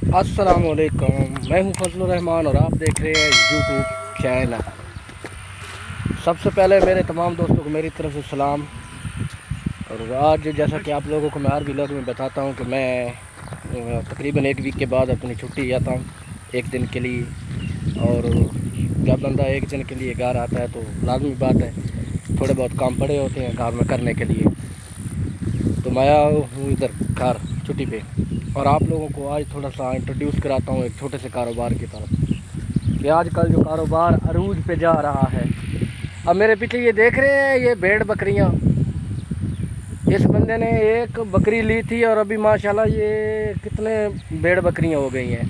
السلام علیکم، میں ہوں فضل الرحمان اور آپ دیکھ رہے ہیں یوٹیوب چینل۔ سب سے پہلے میرے تمام دوستوں کو میری طرف سے سلام۔ اور آج جیسا کہ آپ لوگوں کو میں ہر ولاگ میں بتاتا ہوں کہ میں تقریباً 1 ویک کے بعد اپنی چھٹی جاتا ہوں 1 دن کے لیے۔ اور جب بندہ 1 دن کے لیے گھر آتا ہے تو لازمی بات ہے تھوڑے بہت کام پڑے ہوتے ہیں گھر میں کرنے کے لیے، تو میں آیا ہوں ادھر گھر چھٹی پہ۔ اور آپ لوگوں کو آج تھوڑا سا انٹروڈیوس کراتا ہوں ایک چھوٹے سے کاروبار کی طرف کہ آج کل جو کاروبار عروج پہ جا رہا ہے۔ اب میرے پیچھے یہ دیکھ رہے ہیں یہ بھیڑ بکریاں، اس بندے نے ایک بکری لی تھی اور ابھی ماشاءاللہ یہ کتنے بھیڑ بکریاں ہو گئی ہیں،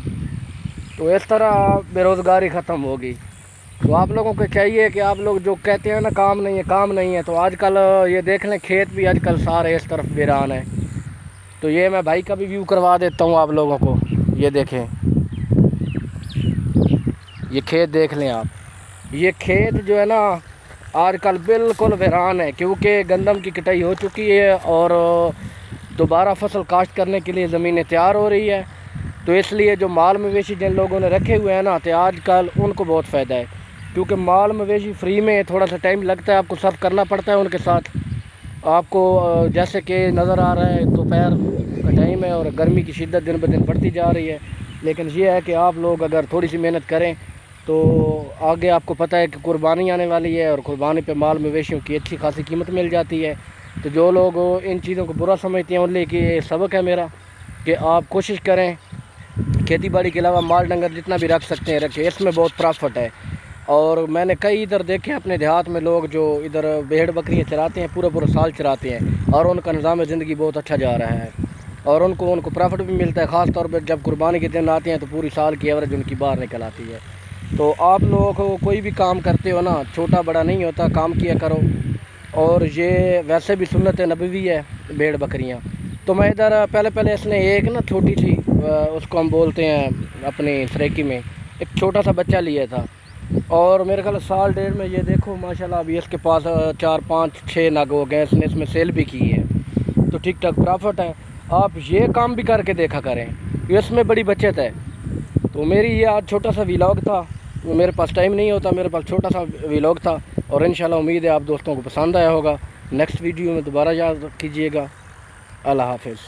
تو اس طرح بے روزگاری ختم ہوگی۔ تو آپ لوگوں کو چاہیے کہ آپ لوگ جو کہتے ہیں نا کام نہیں ہے، تو آج کل یہ دیکھ لیں کھیت بھی آج کل سارے اس طرف ویران ہیں۔ تو یہ میں بھائی کا بھی ویو کروا دیتا ہوں آپ لوگوں کو، یہ دیکھیں، یہ کھیت دیکھ لیں آپ۔ یہ کھیت جو ہے نا آج کل بالکل ویران ہے، کیونکہ گندم کی کٹائی ہو چکی ہے اور دوبارہ فصل کاشت کرنے کے لیے زمینیں تیار ہو رہی ہے۔ تو اس لیے جو مال مویشی جن لوگوں نے رکھے ہوئے ہیں نا، تو آج کل ان کو بہت فائدہ ہے، کیونکہ مال مویشی فری میں تھوڑا سا ٹائم لگتا ہے، آپ کو سب کرنا پڑتا ہے ان کے ساتھ۔ آپ کو جیسے کہ نظر آ رہا ہے دوپہر کا ٹائم ہے اور گرمی کی شدت دن بدن بڑھتی جا رہی ہے، لیکن یہ ہے کہ آپ لوگ اگر تھوڑی سی محنت کریں تو آگے آپ کو پتہ ہے کہ قربانی آنے والی ہے، اور قربانی پہ مال مویشیوں کی اچھی خاصی قیمت مل جاتی ہے۔ تو جو لوگ ان چیزوں کو برا سمجھتے ہیں ان لیے کہ یہ سبق ہے میرا کہ آپ کوشش کریں کھیتی باڑی کے علاوہ مال ڈنگر جتنا بھی رکھ سکتے ہیں رکھیں، اس میں بہت پرافٹ ہے۔ اور میں نے کئی ادھر دیکھے اپنے دیہات میں لوگ جو ادھر بھیڑ بکریاں چراتے ہیں، پورا سال چراتے ہیں، اور ان کا نظام زندگی بہت اچھا جا رہا ہے، اور ان کو پرافٹ بھی ملتا ہے، خاص طور پہ جب قربانی کے دن آتے ہیں تو پوری سال کی ایوریج ان کی باہر نکل آتی ہے۔ تو آپ لوگوں کو کوئی بھی کام کرتے ہو نا، چھوٹا بڑا نہیں ہوتا، کام کیا کرو۔ اور یہ ویسے بھی سنت نبوی ہے بھیڑ بکریاں۔ تو میں ادھر پہلے اس نے ایک نا چھوٹی سی اس کو ہم بولتے ہیں اپنی سریکی میں ایک چھوٹا سا بچہ لیا تھا، اور میرے خیال سال ڈیڑھ میں یہ دیکھو ماشاءاللہ ابھی اس کے پاس 4 5 6 نگ ہو گئے، اس میں سیل بھی کی ہے، تو ٹھیک ٹھاک پرافٹ ہے۔ آپ یہ کام بھی کر کے دیکھا کریں، اس میں بڑی بچت ہے۔ تو میری یہ آج چھوٹا سا ولاگ تھا، میرے پاس ٹائم نہیں ہوتا، میرے پاس چھوٹا سا ولاگ تھا، اور انشاءاللہ امید ہے آپ دوستوں کو پسند آیا ہوگا۔ نیکسٹ ویڈیو میں دوبارہ یاد کیجیے گا۔ اللہ حافظ۔